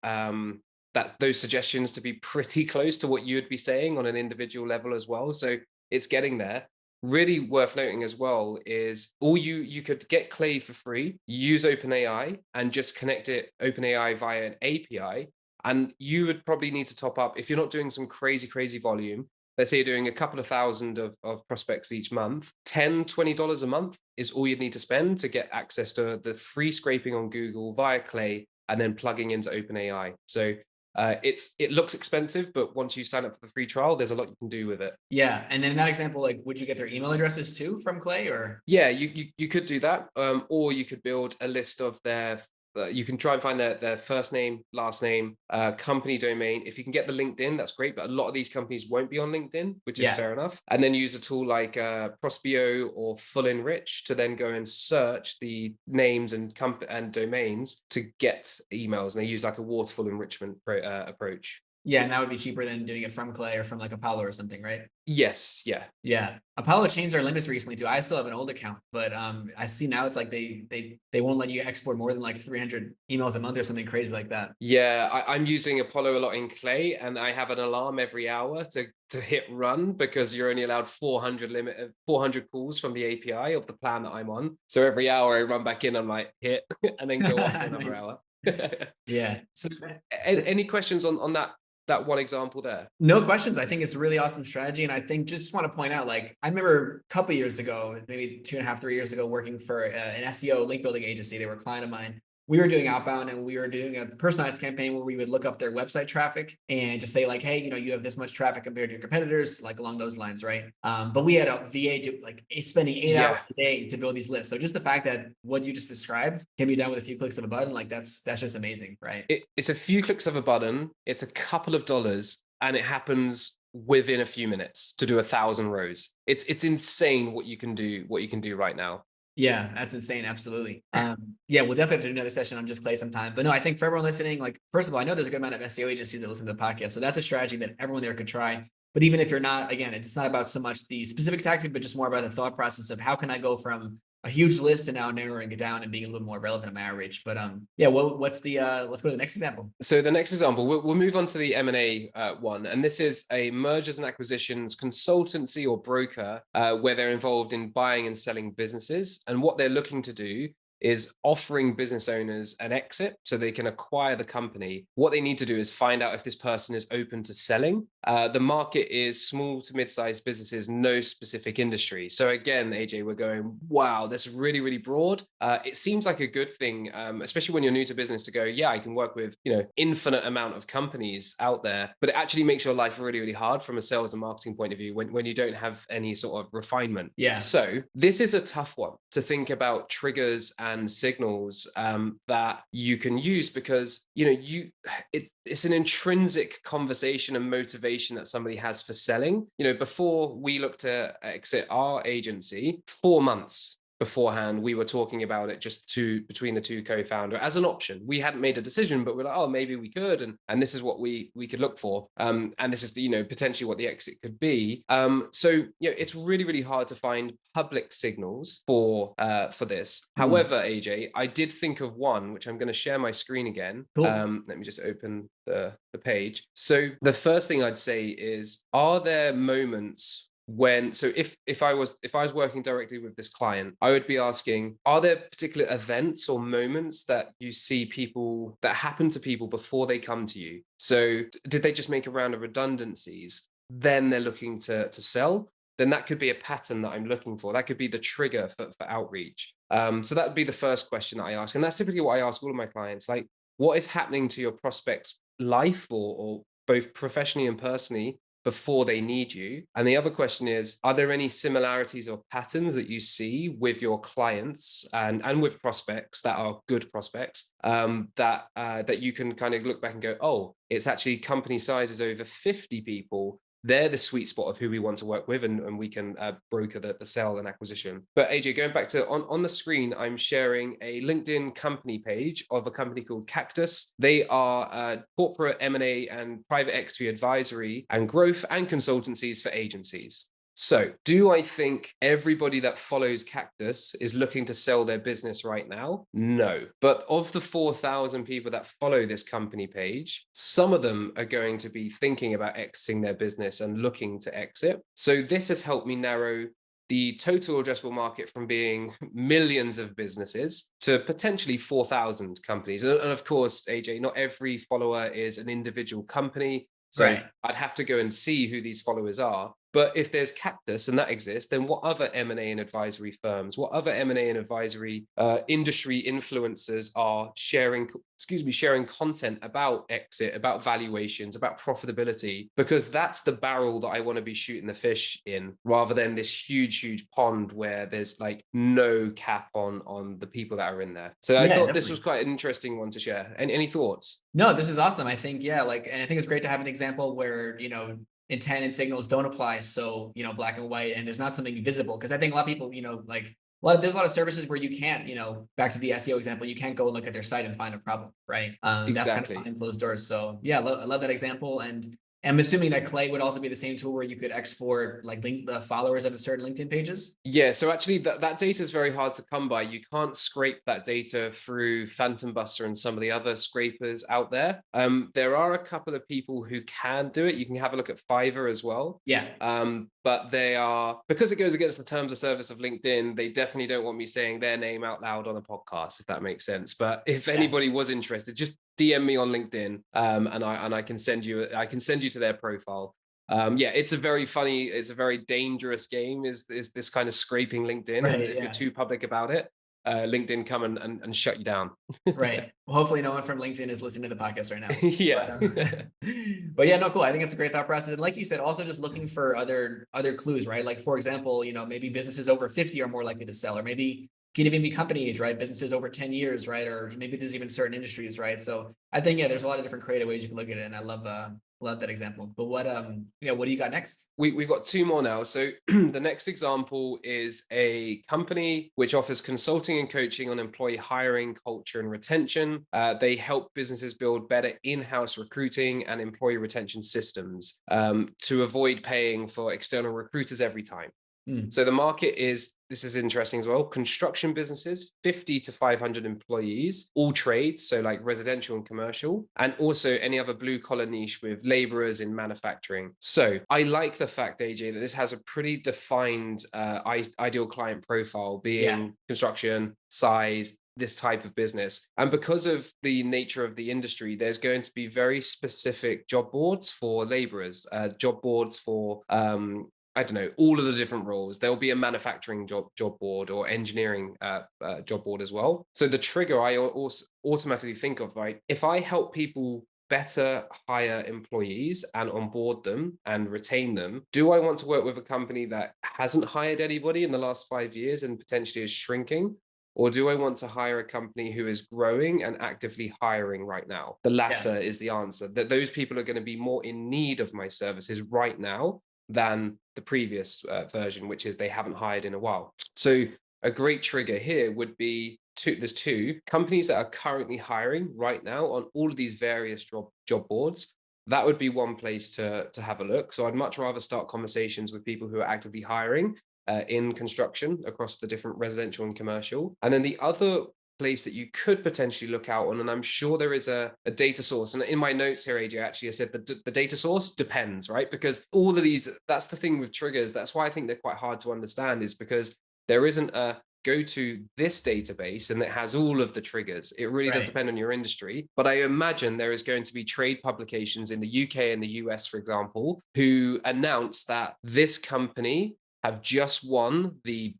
those suggestions to be pretty close to what you would be saying on an individual level as well. So it's getting there. Really worth noting as well is you could get Clay for free, use OpenAI and just connect it OpenAI via an API. And you would probably need to top up if you're not doing some crazy volume. Let's say you're doing a couple of thousand of prospects each month, $10-$20 a month is all you'd need to spend to get access to the free scraping on Google via Clay and then plugging into OpenAI. So it looks expensive, but once you sign up for the free trial, there's a lot you can do with it. Yeah, and then in that example, like, would you get their email addresses too from Clay, or? Yeah, you could do that, or you could build a list of their. You can try and find their first name, last name, company domain. If you can get the LinkedIn, that's great. But a lot of these companies won't be on LinkedIn, which is fair enough. And then use a tool like Prospeo or Full Enrich to then go and search the names and domains to get emails. And they use like a waterfall enrichment approach. Yeah, and that would be cheaper than doing it from Clay or from like Apollo or something, right? Yes, yeah. Yeah, Apollo changed their limits recently too. I still have an old account, but I see now it's like they won't let you export more than like 300 emails a month or something crazy like that. Yeah, I'm using Apollo a lot in Clay, and I have an alarm every hour to hit run because you're only allowed 400 calls from the API of the plan that I'm on. So every hour I run back in, I'm like hit, and then go off for another Nice. hour. Yeah. So, any questions on that one example there? No questions. I think it's a really awesome strategy. And I think just want to point out, like, I remember a couple years ago, maybe 2.5, 3 years ago, working for an SEO link building agency. They were a client of mine. We were doing outbound and we were doing a personalized campaign where we would look up their website traffic and just say like, hey, you have this much traffic compared to your competitors, like along those lines, right? But we had a VA do like it's spending 8 hours Yeah. a day to build these lists. So just the fact that what you just described can be done with a few clicks of a button, like that's just amazing, right? It's a few clicks of a button. It's a couple of dollars, and it happens within a few minutes to do 1,000 rows. It's insane what you can do. What you can do right now. Yeah, that's insane. Absolutely. Yeah, we'll definitely have to do another session on just Clay sometime. But no, I think for everyone listening, like, first of all, I know there's a good amount of SEO agencies that listen to the podcast. So that's a strategy that everyone there could try. But even if you're not, again, it's not about so much the specific tactic, but just more about the thought process of how can I go from a huge list to now narrowing it down and being a little more relevant in my outreach. But yeah, what's the let's go to the next example. So the next example, we'll move on to the M&A one, and this is a mergers and acquisitions consultancy or broker where they're involved in buying and selling businesses, and what they're looking to do is offering business owners an exit so they can acquire the company. What they need to do is find out if this person is open to selling. The market is small to mid-sized businesses, no specific industry. So again, AJ, we're going, wow, that's really, really broad. It seems like a good thing, especially when you're new to business, to go, yeah, I can work with, infinite amount of companies out there, but it actually makes your life really, really hard from a sales and marketing point of view when you don't have any sort of refinement. Yeah. So this is a tough one to think about triggers and signals that you can use, because it's an intrinsic conversation and motivation that somebody has for selling. Before we looked to exit our agency, 4 months beforehand, we were talking about it just between the two co-founder as an option. We hadn't made a decision, but we're like, oh, maybe we could, and this is what we could look for, and this is potentially what the exit could be. So it's really, really hard to find public signals for this. However, AJ, I did think of one, which I'm going to share my screen again. Cool. Let me just open the page. So the first thing I'd say is, are there moments if I was working directly with this client, I would be asking, are there particular events or moments that you see people that happen to people before they come to you? So did they just make a round of redundancies? Then they're looking to sell. Then that could be a pattern that I'm looking for. That could be the trigger for outreach. So that would be the first question that I ask. And that's typically what I ask all of my clients, like, what is happening to your prospect's life or both professionally and personally before they need you? And the other question is, are there any similarities or patterns that you see with your clients and with prospects that are good prospects, that you can kind of look back and go, oh, it's actually company sizes over 50 people. They're the sweet spot of who we want to work with, and we can broker the sale and acquisition. But AJ, going back to on the screen, I'm sharing a LinkedIn company page of a company called Cactus. They are corporate M&A and private equity advisory and growth and consultancies for agencies. So do I think everybody that follows Cactus is looking to sell their business right now? No. But of the 4,000 people that follow this company page, some of them are going to be thinking about exiting their business and looking to exit. So this has helped me narrow the total addressable market from being millions of businesses to potentially 4,000 companies. And of course, AJ, not every follower is an individual company. So right. I'd have to go and see who these followers are. But if there's Cactus and that exists, then what other M&A and advisory firms, what other M&A and advisory industry influencers are sharing content about exit, about valuations, about profitability? Because that's the barrel that I want to be shooting the fish in, rather than this huge pond where there's like no cap on the people that are in there. So I thought definitely. This was quite an interesting one to share. Any thoughts? No, this is awesome. I think, and I think it's great to have an example where, intent and signals don't apply so black and white, and there's not something visible, because I think a lot of people like there's a lot of services where you can't, back to the SEO example, you can't go and look at their site and find a problem, right? That's kind of Exactly. behind closed doors. So yeah, I love that example. And I'm assuming that Clay would also be the same tool where you could export like the followers of certain LinkedIn pages. Yeah, so actually that data is very hard to come by. You can't scrape that data through Phantom Buster and some of the other scrapers out there. There are a couple of people who can do it. You can have a look at Fiverr as well. Yeah. But they are, because it goes against the terms of service of LinkedIn, they definitely don't want me saying their name out loud on a podcast, if that makes sense. But if anybody was interested, just DM me on LinkedIn, and I can send you to their profile. Yeah, it's a very dangerous game. Is this kind of scraping LinkedIn, and Right. if you're Yeah. too public about it, LinkedIn come and shut you down. Right. Well, hopefully no one from LinkedIn is listening to the podcast right now. Yeah. But yeah, no, cool. I think it's a great thought process. And like you said, also just looking for other clues, right? Like for example, maybe businesses over 50 are more likely to sell, or maybe can even be company age, right? Businesses over 10 years, right? Or maybe there's even certain industries, right? So I think, yeah, there's a lot of different creative ways you can look at it. And I love that example. But what do you got next? We've got two more now. So the next example is a company which offers consulting and coaching on employee hiring, culture, and retention. They help businesses build better in-house recruiting and employee retention systems to avoid paying for external recruiters every time. So the market this is interesting as well. Construction businesses, 50 to 500 employees, all trades, so like residential and commercial, and also any other blue collar niche with laborers in manufacturing. So I like the fact, AJ, that this has a pretty defined ideal client profile, being construction, size, this type of business. And because of the nature of the industry, there's going to be very specific job boards for laborers, job boards for I don't know, all of the different roles. There'll be a manufacturing job board or engineering job board as well. So the trigger I also automatically think of, right? If I help people better hire employees and onboard them and retain them, do I want to work with a company that hasn't hired anybody in the last 5 years and potentially is shrinking? Or do I want to hire a company who is growing and actively hiring right now? The latter is the answer, that those people are going to be more in need of my services right now than the previous version, which is they haven't hired in a while. So a great trigger here would be there's two companies that are currently hiring right now on all of these various job boards. That would be one place to have a look. So I'd much rather start conversations with people who are actively hiring in construction across the different residential and commercial. And then the other place that you could potentially look out on, and I'm sure there is a data source. And in my notes here, AJ, actually, I said the data source depends, right? Because all of these, that's the thing with triggers. That's why I think they're quite hard to understand, is because there isn't a go to this database and it has all of the triggers. It really does depend on your industry. But I imagine there is going to be trade publications in the UK and the US, for example, who announce that this company have just won the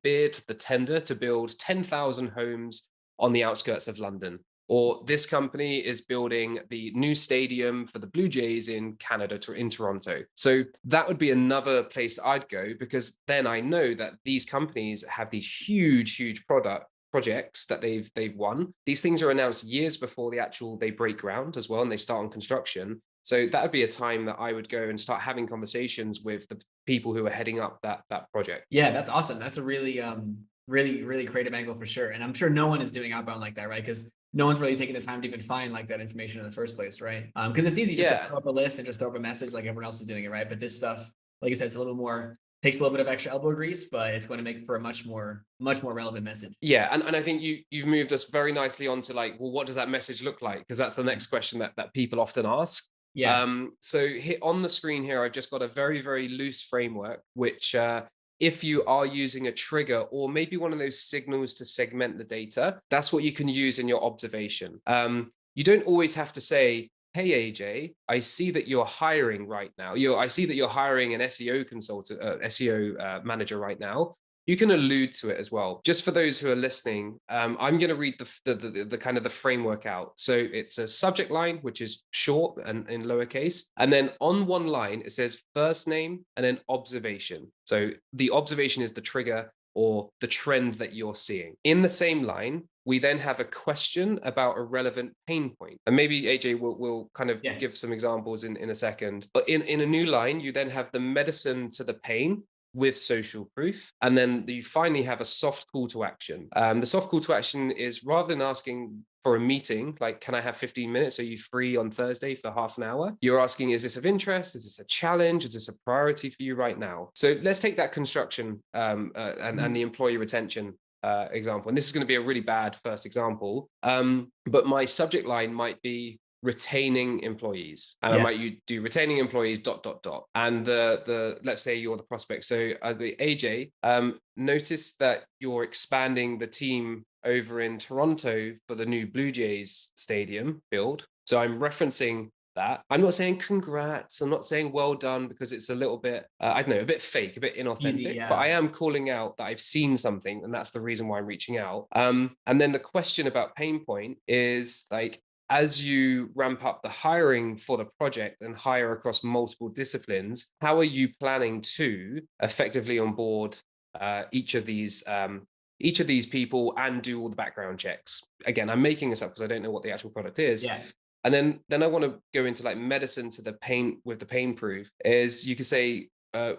tender to build 10,000 homes on the outskirts of London. Or this company is building the new stadium for the Blue Jays in Canada, in Toronto. So that would be another place I'd go, because then I know that these companies have these huge projects that they've won. These things are announced years before they break ground as well, and they start on construction. So that would be a time that I would go and start having conversations with the people who are heading up that project. Yeah, that's awesome. That's a really really creative angle for sure. And I'm sure no one is doing outbound like that, right? Because no one's really taking the time to even find like that information in the first place, right? Because it's easy just to throw up a list and just throw up a message like everyone else is doing it, right? But this stuff, like you said, it's a little more, takes a little bit of extra elbow grease, but it's going to make for a much more relevant message. Yeah, and I think you've moved us very nicely onto like, well, what does that message look like? Because that's the next question that people often ask. Yeah. So here on the screen here, I've just got a very loose framework, which if you are using a trigger or maybe one of those signals to segment the data, that's what you can use in your observation. You don't always have to say, hey, AJ, I see that you're hiring right now. I see that you're hiring an SEO consultant, SEO manager right now. You can allude to it as well. Just for those who are listening, I'm going to read the kind of the framework out. So it's a subject line, which is short and in lowercase. And then on one line, it says first name and then observation. So the observation is the trigger or the trend that you're seeing. In the same line, we then have a question about a relevant pain point. And maybe AJ will kind of give some examples in a second. But in a new line, you then have the medicine to the pain. with social proof. And then you finally have a soft call to action. The soft call to action is, rather than asking for a meeting, like, can I have 15 minutes? Are you free on Thursday for half an hour? You're asking, is this of interest? Is this a challenge? Is this a priority for you right now? So let's take that construction and the employee retention example. And this is going to be a really bad first example. But my subject line might be retaining employees, and I might do retaining employees ... And the let's say you're the prospect. So the AJ, notice that you're expanding the team over in Toronto for the new Blue Jays stadium build. So I'm referencing that. I'm not saying congrats. I'm not saying well done, because it's a little bit, I don't know, a bit fake, a bit inauthentic. Easy, but I am calling out that I've seen something, and that's the reason why I'm reaching out. And then the question about pain point is, like, as you ramp up the hiring for the project and hire across multiple disciplines, how are you planning to effectively onboard each of these people and do all the background checks? Again, I'm making this up because I don't know what the actual product is. Yeah. And then I want to go into like medicine to the pain with the pain proof. Is you could say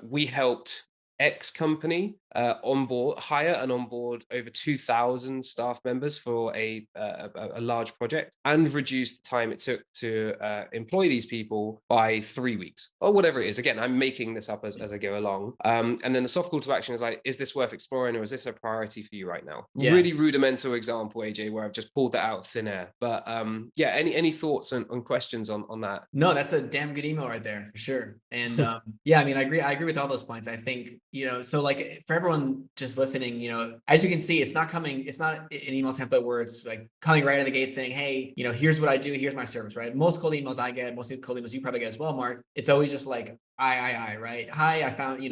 we helped X company hire and onboard over 2,000 staff members for a large project, and reduce the time it took to employ these people by 3 weeks or whatever it is. Again, I'm making this up as I go along. And then the soft call to action is like, is this worth exploring, or is this a priority for you right now? Yeah. Really rudimental example, AJ, where I've just pulled that out of thin air. But yeah, any thoughts on questions on that? No, that's a damn good email right there for sure. And yeah, I mean, I agree with all those points. I think, so like for everyone just listening, as you can see, it's not an email template where it's like coming right out of the gate saying, hey, here's what I do, here's my service, right? Most cold emails I get, most cold emails you probably get as well, Mark, it's always just like, I, right? Hi, I found,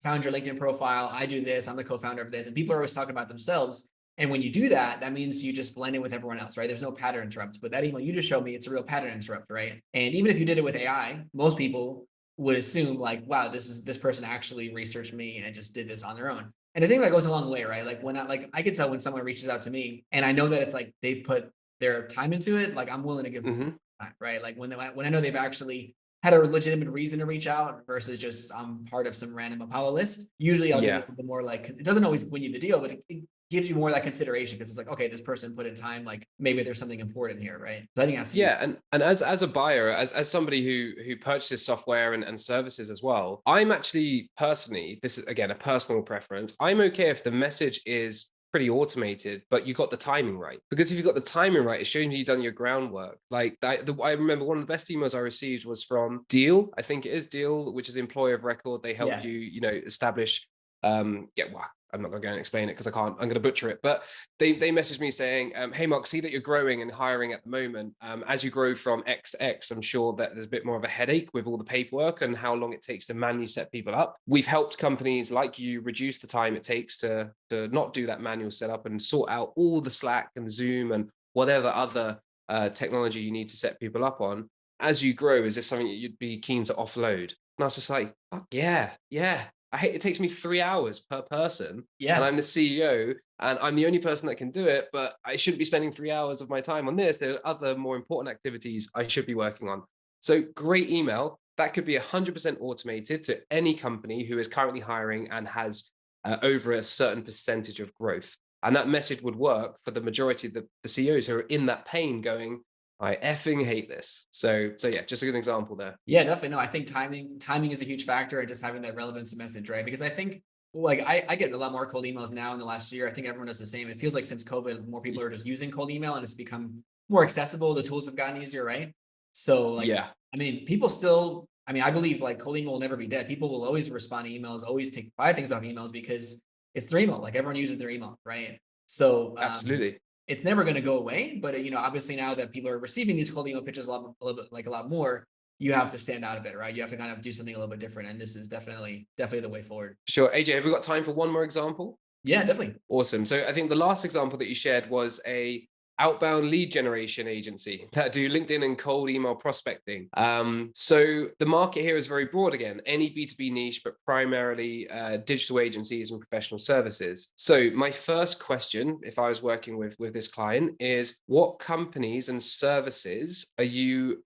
found your LinkedIn profile. I do this, I'm the co-founder of this. And people are always talking about themselves. And when you do that, that means you just blend in with everyone else, right? There's no pattern interrupt. But that email you just showed me, it's a real pattern interrupt, right? And even if you did it with AI, most people would assume like, wow, this person actually researched me and just did this on their own. And I think that goes a long way, right? Like I can tell when someone reaches out to me and I know that it's like they've put their time into it, like I'm willing to give them time, right? Like when I know they've actually had a legitimate reason to reach out versus just I'm part of some random Apollo list. Usually I'll give it more like, it doesn't always win you the deal, but it gives you more of that consideration, because it's like, okay, this person put in time, like maybe there's something important here, right? So I think that's and as a buyer, as somebody who purchases software and services as well, I'm actually personally, this is again a personal preference, I'm okay if the message is pretty automated, but you got the timing right. Because if you got the timing right, it shows you've done your groundwork. Like I remember one of the best emails I received was from Deal. I think it is Deal, which is employer of record. They help you, establish I'm not going to go and explain it because I can't. I'm going to butcher it. But they messaged me saying, hey, Mark, see that you're growing and hiring at the moment. As you grow from X to X, I'm sure that there's a bit more of a headache with all the paperwork and how long it takes to manually set people up. We've helped companies like you reduce the time it takes to not do that manual setup and sort out all the Slack and Zoom and whatever other technology you need to set people up on. As you grow, is this something that you'd be keen to offload? And I was just like, oh, yeah. It takes me 3 hours per person. Yeah. And I'm the CEO and I'm the only person that can do it, but I shouldn't be spending 3 hours of my time on this. There are other more important activities I should be working on. So great email. That could be 100% automated to any company who is currently hiring and has over a certain percentage of growth. And that message would work for the majority of the CEOs who are in that pain going, I effing hate this. So yeah, just a good example there. Yeah, definitely. No, I think timing is a huge factor, and just having that relevance message, right? Because I think like I get a lot more cold emails now in the last year. I think everyone does the same. It feels like since COVID, more people are just using cold email and it's become more accessible. The tools have gotten easier, right? So like, I mean, people still, I believe like cold email will never be dead. People will always respond to emails, always buy things off emails because it's their email. Like everyone uses their email, right? So absolutely. It's never going to go away, but obviously now that people are receiving these cold email pitches a lot more, you have to stand out a bit, right? You have to kind of do something a little bit different, and this is definitely the way forward. Sure, AJ, have we got time for one more example? Yeah, definitely. Awesome. So I think the last example that you shared was a outbound lead generation agency that do LinkedIn and cold email prospecting. So the market here is very broad again, any B2B niche, but primarily digital agencies and professional services. So my first question, if I was working with this client, is what companies and services are you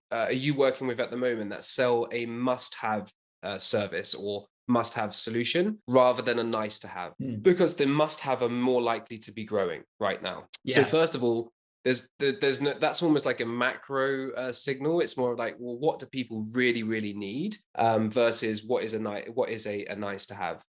working with at the moment that sell a must-have service or must-have solution rather than a nice to have, because the must-have are more likely to be growing right now. So Yeah. first of all, there's no, that's almost like a macro signal. It's more like, well, what do people really need, versus what is a nice to have.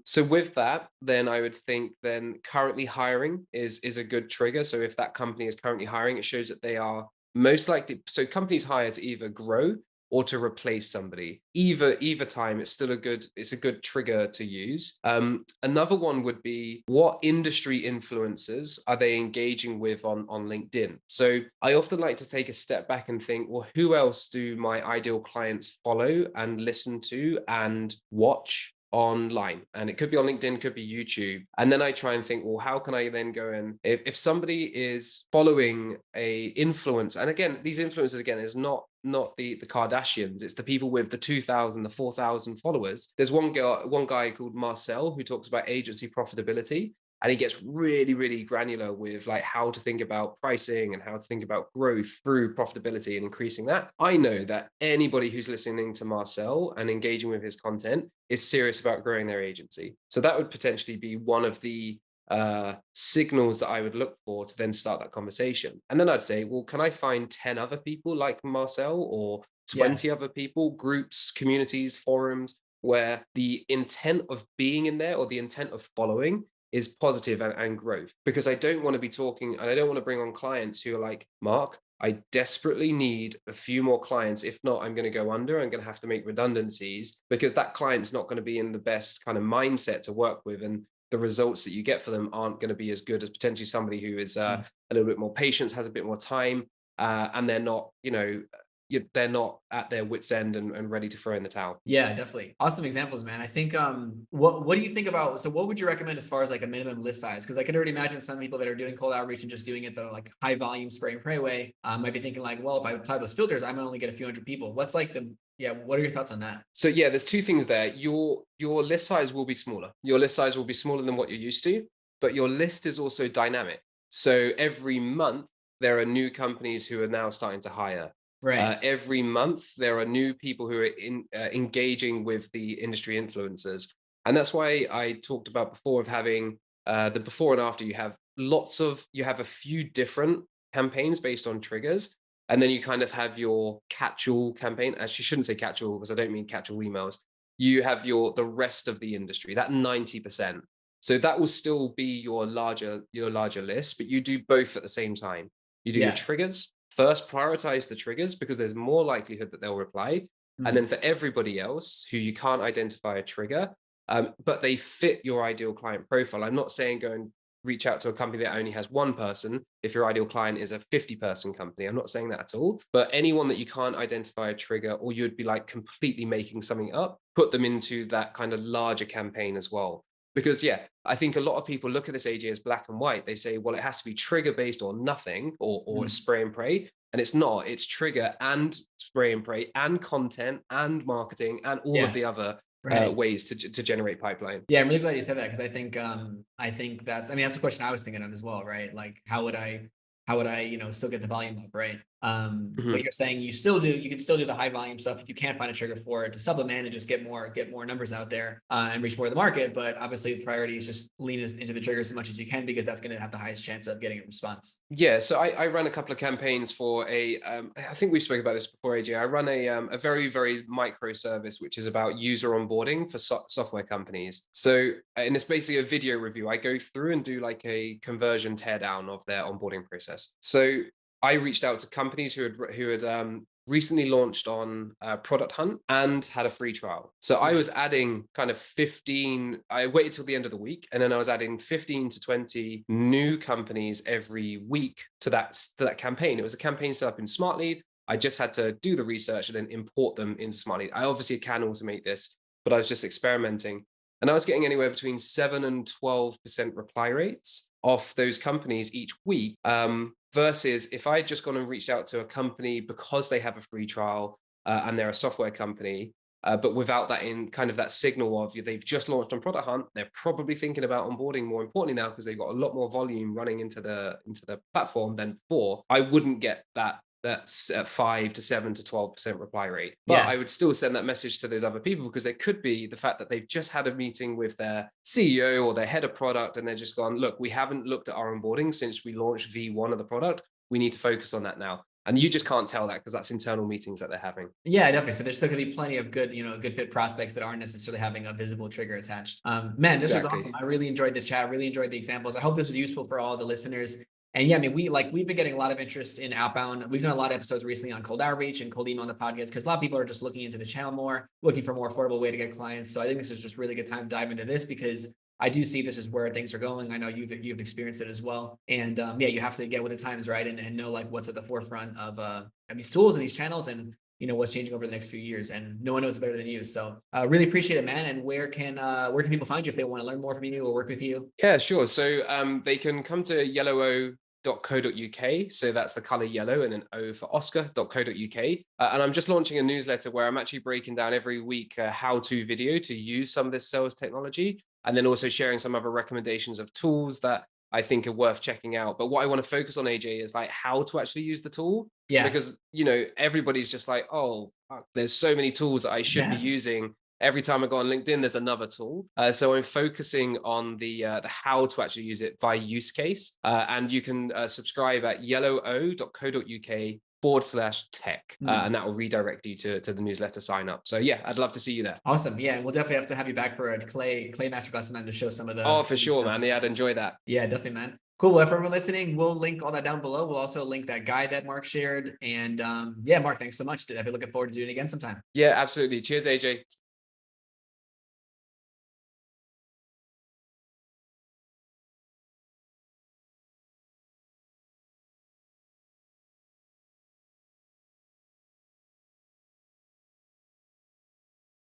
So with that, then I would think then currently hiring is a good trigger. So if that company is currently hiring, it shows that they are most likely. So companies hire to either grow or to replace somebody. Either time, it's still it's a good trigger to use. Another one would be, what industry influencers are they engaging with on LinkedIn? So I often like to take a step back and think, well, who else do my ideal clients follow and listen to and watch online? And it could be on LinkedIn, could be YouTube. And then I try and think, well, how can I then go and if somebody is following a influence, and again, these influencers again is not the Kardashians, it's the people with the 2,000, the 4,000 followers. There's one guy called Marcel who talks about agency profitability. And he gets really granular with like how to think about pricing and how to think about growth through profitability and increasing that. I know that anybody who's listening to Marcel and engaging with his content is serious about growing their agency. So that would potentially be one of the signals that I would look for to then start that conversation. And then I'd say, well, can I find 10 other people like Marcel, or 20 other people, groups, communities, forums, where the intent of being in there or the intent of following is positive and growth? Because I don't want to be talking, and I don't want to bring on clients who are like, Mark, I desperately need a few more clients. If not, I'm going to go under. I'm going to have to make redundancies, because that client's not going to be in the best kind of mindset to work with. And the results that you get for them aren't going to be as good as potentially somebody who is a little bit more patient, has a bit more time, and they're not, they're not at their wits' end and ready to throw in the towel. Yeah, definitely. Awesome examples, man. I think what do you think about, so what would you recommend as far as like a minimum list size? Because I could already imagine some people that are doing cold outreach and just doing it the like high volume spray and pray way might be thinking like, well, if I apply those filters, I might only get a few hundred people. What's like what are your thoughts on that? So yeah, there's two things there. Your list size will be smaller. Your list size will be smaller than what you're used to, but your list is also dynamic. So every month there are new companies who are now starting to hire. Right. Every month there are new people who are engaging with the industry influencers. And that's why I talked about before of having the before and after. You have a few different campaigns based on triggers. And then you kind of have your catch-all campaign. Actually, shouldn't say catch-all because I don't mean catch-all emails. You have the rest of the industry, that 90%. So that will still be your larger list, but you do both at the same time. You do your triggers. First, prioritize the triggers because there's more likelihood that they'll reply. And then for everybody else who you can't identify a trigger, but they fit your ideal client profile. I'm not saying go and reach out to a company that only has one person if your ideal client is a 50-person company. I'm not saying that at all. But anyone that you can't identify a trigger, or you'd be like completely making something up, put them into that kind of larger campaign as well. Because I think a lot of people look at this AJ as black and white. They say, well, it has to be trigger based or nothing, or spray and pray. And it's not. It's trigger and spray and pray and content and marketing and all of the other ways to generate pipeline. Yeah, I'm really glad you said that, because I think that's, I mean, that's a question I was thinking of as well, right? Like how would I still get the volume up, right? But you're saying you can still do the high volume stuff if you can't find a trigger for it, to supplement and just get more numbers out there and reach more of the market. But obviously the priority is just lean into the triggers as much as you can, because that's going to have the highest chance of getting a response. Yeah, so I ran a couple of campaigns for I think we've spoken about this before, AJ. I run a very, very micro service, which is about user onboarding for software companies. So, and it's basically a video review. I go through and do like a conversion teardown of their onboarding process. So I reached out to companies who had recently launched on Product Hunt and had a free trial. So I was adding kind of 15, I waited till the end of the week, and then I was adding 15 to 20 new companies every week to that campaign. It was a campaign set up in Smartlead. I just had to do the research and then import them into Smartlead. I obviously can automate this, but I was just experimenting. And I was getting anywhere between 7 and 12% reply rates off those companies each week. Versus if I had just gone and reached out to a company because they have a free trial and they're a software company, but without that in kind of that signal of they've just launched on Product Hunt, they're probably thinking about onboarding more importantly now because they've got a lot more volume running into the platform than before. I wouldn't get that that's at 5 to 7 to 12% reply rate. But Yeah. I would still send that message to those other people because it could be the fact that they've just had a meeting with their CEO or their head of product and they're just gone, look, we haven't looked at our onboarding since we launched V1 of the product. We need to focus on that now. And you just can't tell that because that's internal meetings that they're having. Yeah, definitely. So there's still gonna be plenty of good, good fit prospects that aren't necessarily having a visible trigger attached. Man, this was Exactly. awesome. I really enjoyed the chat. Really enjoyed the examples. I hope this was useful for all the listeners. And yeah, I mean, we've been getting a lot of interest in outbound. We've done a lot of episodes recently on cold outreach and cold email on the podcast because a lot of people are just looking into the channel more, looking for a more affordable way to get clients. So I think this is just really good time to dive into this because I do see this is where things are going. I know you've experienced it as well. And yeah, you have to get with the times, right? And know like what's at the forefront of these tools and these channels and what's changing over the next few years. And no one knows it better than you. So really appreciate it, man. And where can people find you if they want to learn more from you or work with you? Yeah, sure. So they can come to yellowo.co.uk. So that's the color yellow and then O for Oscar.co.uk. And I'm just launching a newsletter where I'm actually breaking down every week a how-to video to use some of this sales technology. And then also sharing some other recommendations of tools that I think are worth checking out. But what I want to focus on, AJ, is like how to actually use the tool. Yeah. Because, everybody's just like, oh, fuck, there's so many tools that I should be using. Every time I go on LinkedIn, there's another tool. So I'm focusing on the how to actually use it by use case. And you can subscribe at yellowo.co.uk/tech. And that will redirect you to the newsletter sign up. So yeah, I'd love to see you there. Awesome. Yeah. And we'll definitely have to have you back for a clay masterclass sometime to show some of the. Oh, for sure, man. Yeah, I'd enjoy that. Yeah, definitely, man. Cool. Well, if everyone listening, we'll link all that down below. We'll also link that guide that Mark shared. And yeah, Mark, thanks so much. I've been looking forward to doing it again sometime. Yeah, absolutely. Cheers, AJ.